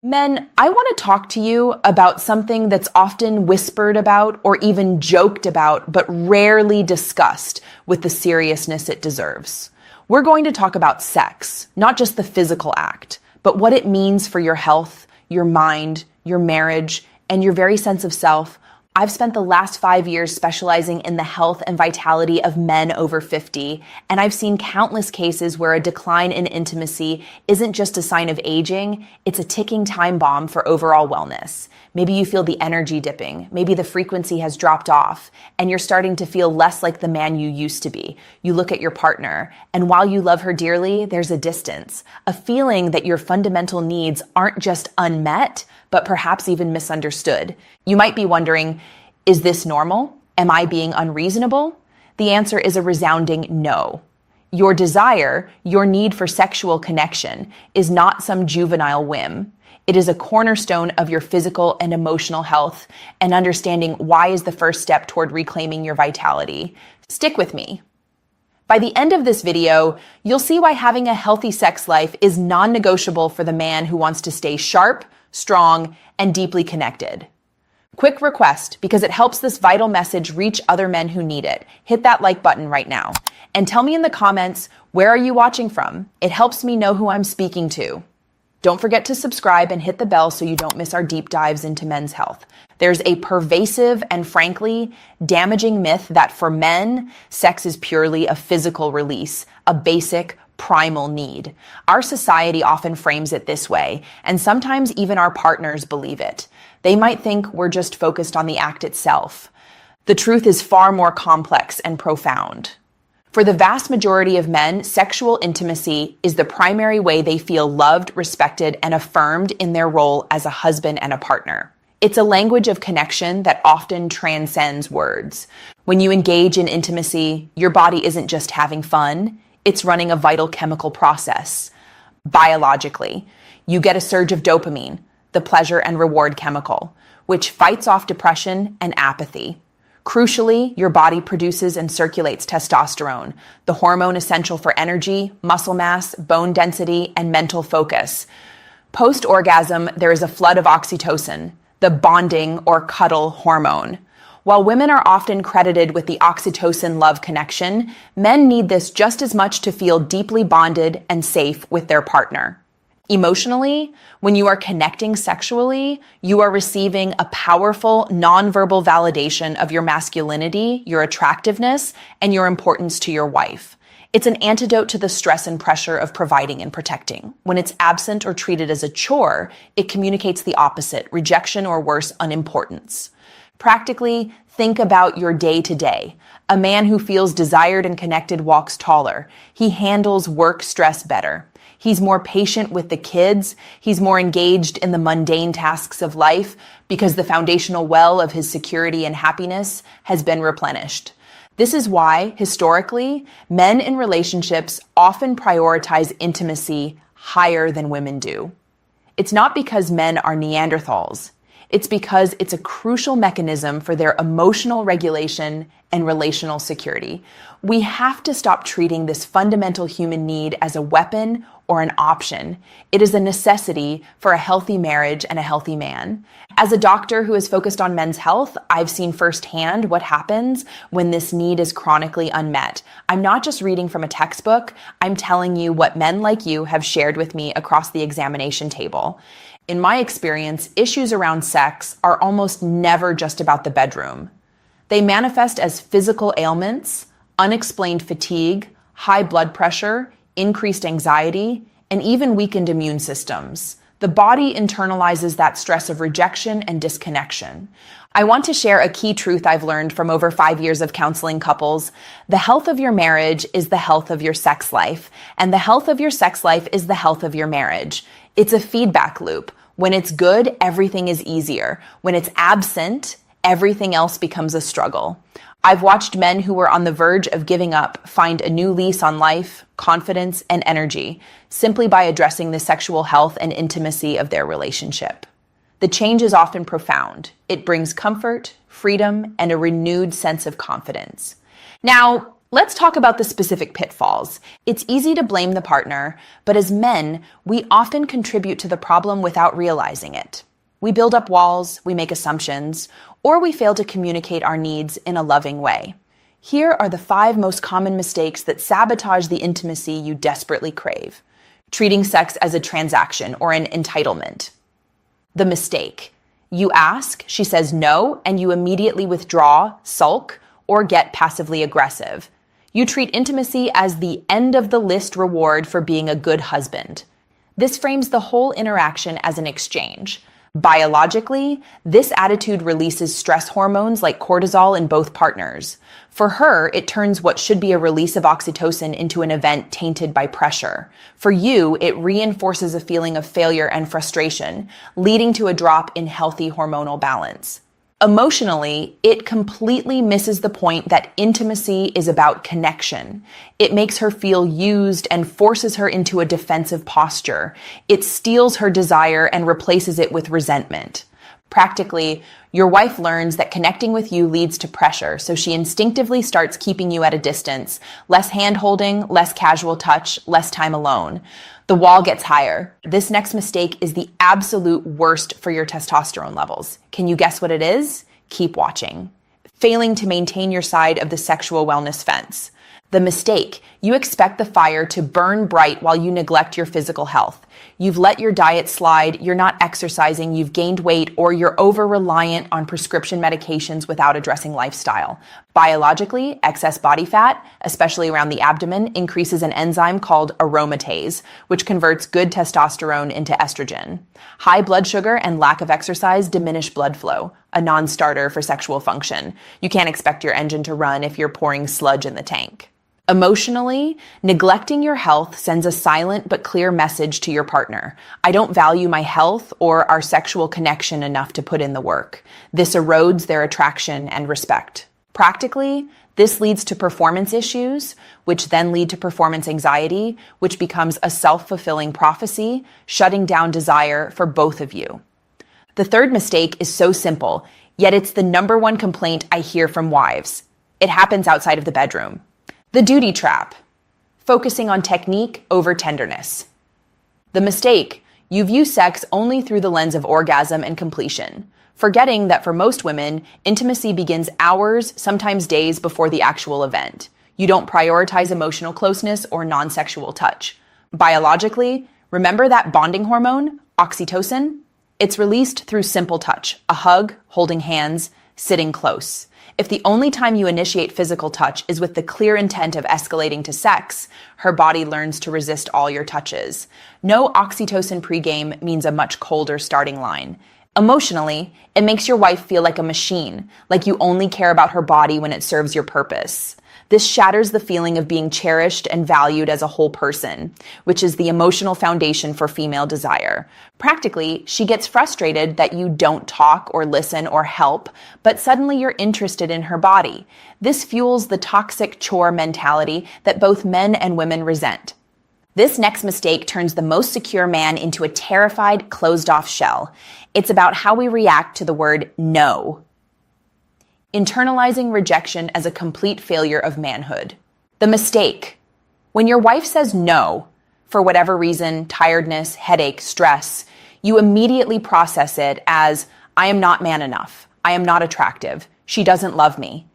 Men, I want to talk to you about something that's often whispered about or even joked about, but rarely discussed with the seriousness it deserves. We're going to talk about sex, not just the physical act, but what it means for your health, your mind, your marriage, and your very sense of self. I've spent the last 5 years specializing in the health and vitality of men over 50, and I've seen countless cases where a decline in intimacy isn't just a sign of aging, it's a ticking time bomb for overall wellness. Maybe you feel the energy dipping, maybe the frequency has dropped off, and you're starting to feel less like the man you used to be. You look at your partner, and while you love her dearly, there's a distance, a feeling that your fundamental needs aren't just unmet, but perhaps even misunderstood. You might be wondering, is this normal? Am I being unreasonable? The answer is a resounding no. Your desire, your need for sexual connection, is not some juvenile whim. It is a cornerstone of your physical and emotional health, and understanding why is the first step toward reclaiming your vitality. Stick with me. By the end of this video, you'll see why having a healthy sex life is non-negotiable for the man who wants to stay sharp, strong, and deeply connected. Quick request, because it helps this vital message reach other men who need it. Hit that like button right now. And tell me in the comments, where are you watching from? It helps me know who I'm speaking to. Don't forget to subscribe and hit the bell so you don't miss our deep dives into men's health. There's a pervasive and frankly damaging myth that for men, sex is purely a physical release, a basic primal need. Our society often frames it this way, and sometimes even our partners believe it. They might think we're just focused on the act itself. The truth is far more complex and profound. For the vast majority of men, sexual intimacy is the primary way they feel loved, respected, and affirmed in their role as a husband and a partner. It's a language of connection that often transcends words. When you engage in intimacy, your body isn't just having fun, it's running a vital chemical process. Biologically, you get a surge of dopamine, the pleasure and reward chemical, which fights off depression and apathy. Crucially, your body produces and circulates testosterone, the hormone essential for energy, muscle mass, bone density, and mental focus. Post-orgasm, there is a flood of oxytocin, the bonding or cuddle hormone. While women are often credited with the oxytocin love connection, men need this just as much to feel deeply bonded and safe with their partner. Emotionally, when you are connecting sexually, you are receiving a powerful, nonverbal validation of your masculinity, your attractiveness, and your importance to your wife. It's an antidote to the stress and pressure of providing and protecting. When it's absent or treated as a chore, it communicates the opposite, rejection or worse, unimportance. Practically, think about your day-to-day. A man who feels desired and connected walks taller. He handles work stress better. He's more patient with the kids. He's more engaged in the mundane tasks of life because the foundational well of his security and happiness has been replenished. This is why, historically, men in relationships often prioritize intimacy higher than women do. It's not because men are Neanderthals. It's because it's a crucial mechanism for their emotional regulation and relational security. We have to stop treating this fundamental human need as a weapon or an option. It is a necessity for a healthy marriage and a healthy man. As a doctor who is focused on men's health, I've seen firsthand what happens when this need is chronically unmet. I'm not just reading from a textbook, I'm telling you what men like you have shared with me across the examination table. In my experience, issues around sex are almost never just about the bedroom. They manifest as physical ailments, unexplained fatigue, high blood pressure, increased anxiety, and even weakened immune systems. The body internalizes that stress of rejection and disconnection. I want to share a key truth I've learned from over 5 years of counseling couples. The health of your marriage is the health of your sex life, and the health of your sex life is the health of your marriage. It's a feedback loop. When it's good, everything is easier. When it's absent, everything else becomes a struggle. I've watched men who were on the verge of giving up find a new lease on life, confidence, and energy simply by addressing the sexual health and intimacy of their relationship. The change is often profound. It brings comfort, freedom, and a renewed sense of confidence. Now, Let's talk about the specific pitfalls. It's easy to blame the partner, but as men, we often contribute to the problem without realizing it. We build up walls, we make assumptions, or we fail to communicate our needs in a loving way. Here are the 5 most common mistakes that sabotage the intimacy you desperately crave. Treating sex as a transaction or an entitlement. The mistake. You ask, she says no, and you immediately withdraw, sulk, or get passively aggressive. You treat intimacy as the end of the list reward for being a good husband. This frames the whole interaction as an exchange. Biologically, this attitude releases stress hormones like cortisol in both partners. For her, it turns what should be a release of oxytocin into an event tainted by pressure. For you, it reinforces a feeling of failure and frustration, leading to a drop in healthy hormonal balance. Emotionally, it completely misses the point that intimacy is about connection. It makes her feel used and forces her into a defensive posture. It steals her desire and replaces it with resentment. Practically, your wife learns that connecting with you leads to pressure, so she instinctively starts keeping you at a distance. Less hand-holding, less casual touch, less time alone. The wall gets higher. This next mistake is the absolute worst for your testosterone levels. Can you guess what it is? Keep watching. Failing to maintain your side of the sexual wellness fence. The mistake. You expect the fire to burn bright while you neglect your physical health. You've let your diet slide, you're not exercising, you've gained weight, or you're over-reliant on prescription medications without addressing lifestyle. Biologically, excess body fat, especially around the abdomen, increases an enzyme called aromatase, which converts good testosterone into estrogen. High blood sugar and lack of exercise diminish blood flow, a non-starter for sexual function. You can't expect your engine to run if you're pouring sludge in the tank. Emotionally, neglecting your health sends a silent but clear message to your partner. I don't value my health or our sexual connection enough to put in the work. This erodes their attraction and respect. Practically, this leads to performance issues, which then lead to performance anxiety, which becomes a self-fulfilling prophecy, shutting down desire for both of you. The third mistake is so simple, yet it's the number one complaint I hear from wives. It happens outside of the bedroom. The duty trap, focusing on technique over tenderness. The mistake, you view sex only through the lens of orgasm and completion, forgetting that for most women, intimacy begins hours, sometimes days before the actual event. You don't prioritize emotional closeness or non-sexual touch. Biologically, remember that bonding hormone, oxytocin? It's released through simple touch, a hug, holding hands, sitting close. If the only time you initiate physical touch is with the clear intent of escalating to sex, her body learns to resist all your touches. No oxytocin pregame means a much colder starting line. Emotionally, it makes your wife feel like a machine, like you only care about her body when it serves your purpose. This shatters the feeling of being cherished and valued as a whole person, which is the emotional foundation for female desire. Practically, she gets frustrated that you don't talk or listen or help, but suddenly you're interested in her body. This fuels the toxic chore mentality that both men and women resent. This next mistake turns the most secure man into a terrified, closed-off shell. It's about how we react to the word no. Internalizing rejection as a complete failure of manhood. The mistake. When your wife says no, for whatever reason, tiredness, headache, stress, you immediately process it as, I am not man enough. I am not attractive. She doesn't love me.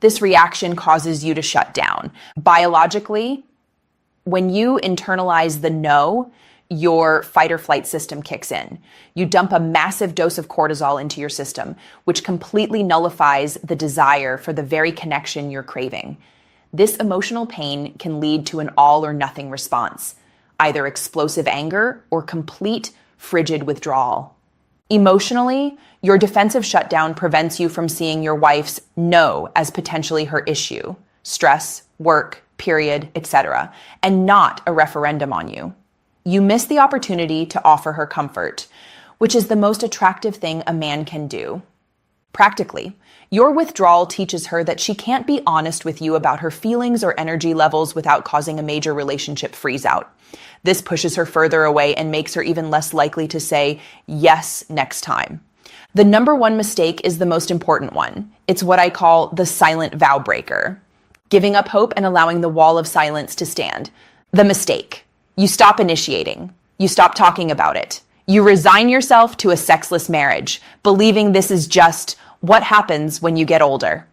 This reaction causes you to shut down. Biologically, when you internalize the no, your fight or flight system kicks in. You dump a massive dose of cortisol into your system, which completely nullifies the desire for the very connection you're craving. This emotional pain can lead to an all or nothing response, either explosive anger or complete frigid withdrawal. Emotionally, your defensive shutdown prevents you from seeing your wife's no as potentially her issue, stress, work, period, etc., and not a referendum on you. You miss the opportunity to offer her comfort, which is the most attractive thing a man can do. Practically, your withdrawal teaches her that she can't be honest with you about her feelings or energy levels without causing a major relationship freeze-out. This pushes her further away and makes her even less likely to say yes next time. The number one mistake is the most important one. It's what I call the silent vow breaker. Giving up hope and allowing the wall of silence to stand. The mistake. You stop initiating. You stop talking about it. You resign yourself to a sexless marriage, believing this is just what happens when you get older.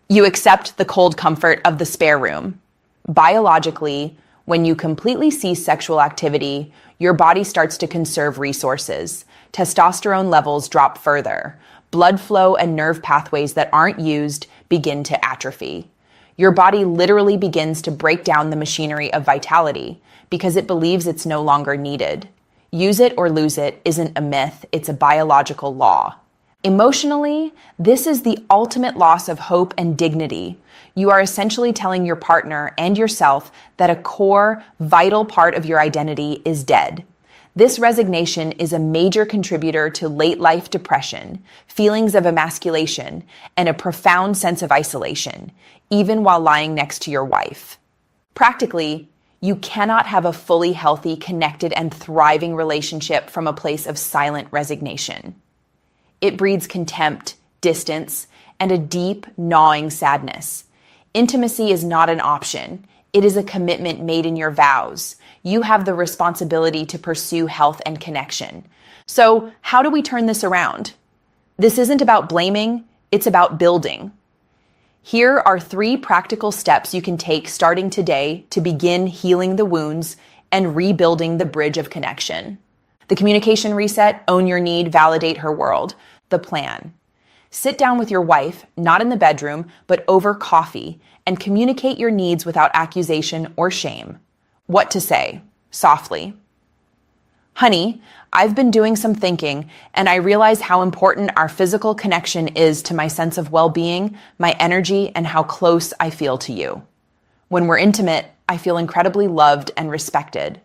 You accept the cold comfort of the spare room. Biologically, when you completely cease sexual activity, your body starts to conserve resources. Testosterone levels drop further. Blood flow and nerve pathways that aren't used begin to atrophy. Your body literally begins to break down the machinery of vitality because it believes it's no longer needed. Use it or lose it isn't a myth, it's a biological law. Emotionally, this is the ultimate loss of hope and dignity. You are essentially telling your partner and yourself that a core, vital part of your identity is dead. This resignation is a major contributor to late life depression, feelings of emasculation, and a profound sense of isolation, even while lying next to your wife. Practically, you cannot have a fully healthy, connected, and thriving relationship from a place of silent resignation. It breeds contempt, distance, and a deep, gnawing sadness. Intimacy is not an option. It is a commitment made in your vows. You have the responsibility to pursue health and connection. So, how do we turn this around? This isn't about blaming, it's about building. Here are 3 practical steps you can take starting today to begin healing the wounds and rebuilding the bridge of connection. The communication reset, own your need, validate her world. The plan. Sit down with your wife, not in the bedroom, but over coffee, and communicate your needs without accusation or shame. What to say, softly. Honey, I've been doing some thinking, and I realize how important our physical connection is to my sense of well-being, my energy, and how close I feel to you. When we're intimate, I feel incredibly loved and respected.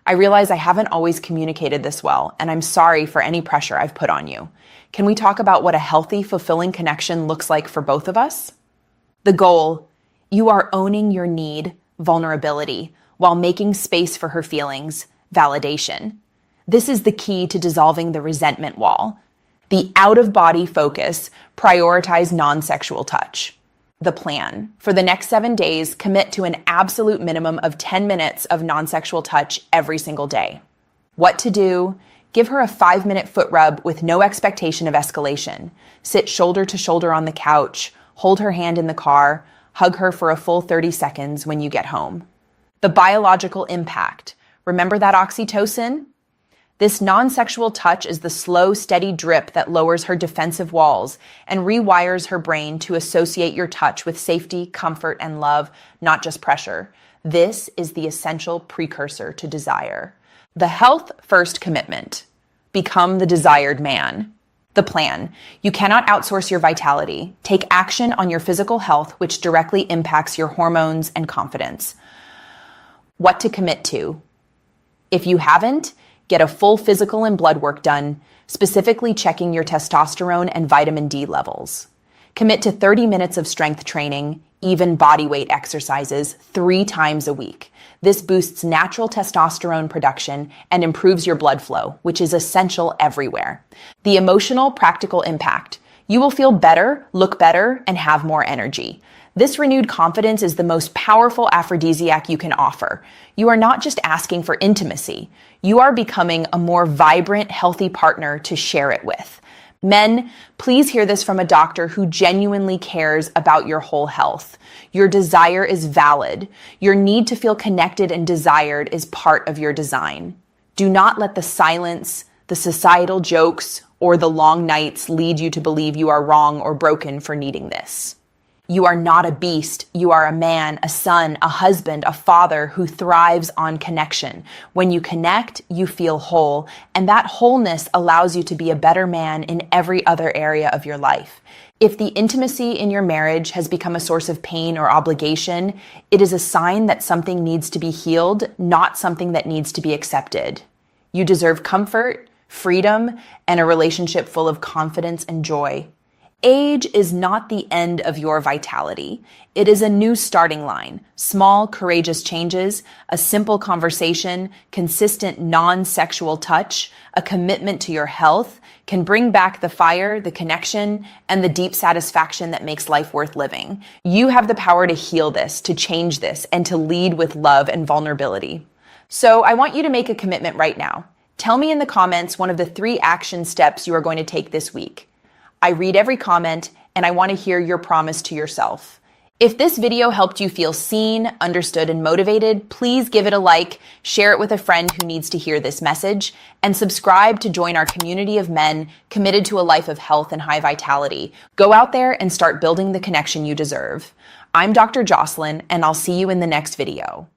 I realize I haven't always communicated this well, and I'm sorry for any pressure I've put on you. Can we talk about what a healthy, fulfilling connection looks like for both of us? The goal: you are owning your need, vulnerability, while making space for her feelings, validation. This is the key to dissolving the resentment wall. The out-of-body focus, prioritize non-sexual touch. The plan. For the next 7 days, commit to an absolute minimum of 10 minutes of non-sexual touch every single day. What to do? Give her a 5-minute foot rub with no expectation of escalation. Sit shoulder to shoulder on the couch, hold her hand in the car, hug her for a full 30 seconds when you get home. The biological impact. Remember that oxytocin? This non-sexual touch is the slow, steady drip that lowers her defensive walls and rewires her brain to associate your touch with safety, comfort, and love, not just pressure. This is the essential precursor to desire. The health-first commitment. Become the desired man. The plan. You cannot outsource your vitality. Take action on your physical health, which directly impacts your hormones and confidence. What to commit to. If you haven't, get a full physical and blood work done, specifically checking your testosterone and vitamin D levels. Commit to 30 minutes of strength training, even body weight exercises 3 times a week. This boosts natural testosterone production and improves your blood flow, which is essential everywhere. The emotional, practical impact. You will feel better, look better, and have more energy. This renewed confidence is the most powerful aphrodisiac you can offer. You are not just asking for intimacy. You are becoming a more vibrant, healthy partner to share it with. Men, please hear this from a doctor who genuinely cares about your whole health. Your desire is valid. Your need to feel connected and desired is part of your design. Do not let the silence, the societal jokes, or the long nights lead you to believe you are wrong or broken for needing this. You are not a beast. You are a man, a son, a husband, a father who thrives on connection. When you connect, you feel whole, and that wholeness allows you to be a better man in every other area of your life. If the intimacy in your marriage has become a source of pain or obligation, it is a sign that something needs to be healed, not something that needs to be accepted. You deserve comfort, freedom, and a relationship full of confidence and joy. Age is not the end of your vitality. It is a new starting line. Small, courageous changes, a simple conversation, consistent non-sexual touch, a commitment to your health can bring back the fire, the connection, and the deep satisfaction that makes life worth living. You have the power to heal this, to change this, and to lead with love and vulnerability. So I want you to make a commitment right now. Tell me in the comments one of the 3 action steps you are going to take this week. I read every comment, and I want to hear your promise to yourself. If this video helped you feel seen, understood, and motivated, please give it a like, share it with a friend who needs to hear this message, and subscribe to join our community of men committed to a life of health and high vitality. Go out there and start building the connection you deserve. I'm Dr. Jocelyn, and I'll see you in the next video.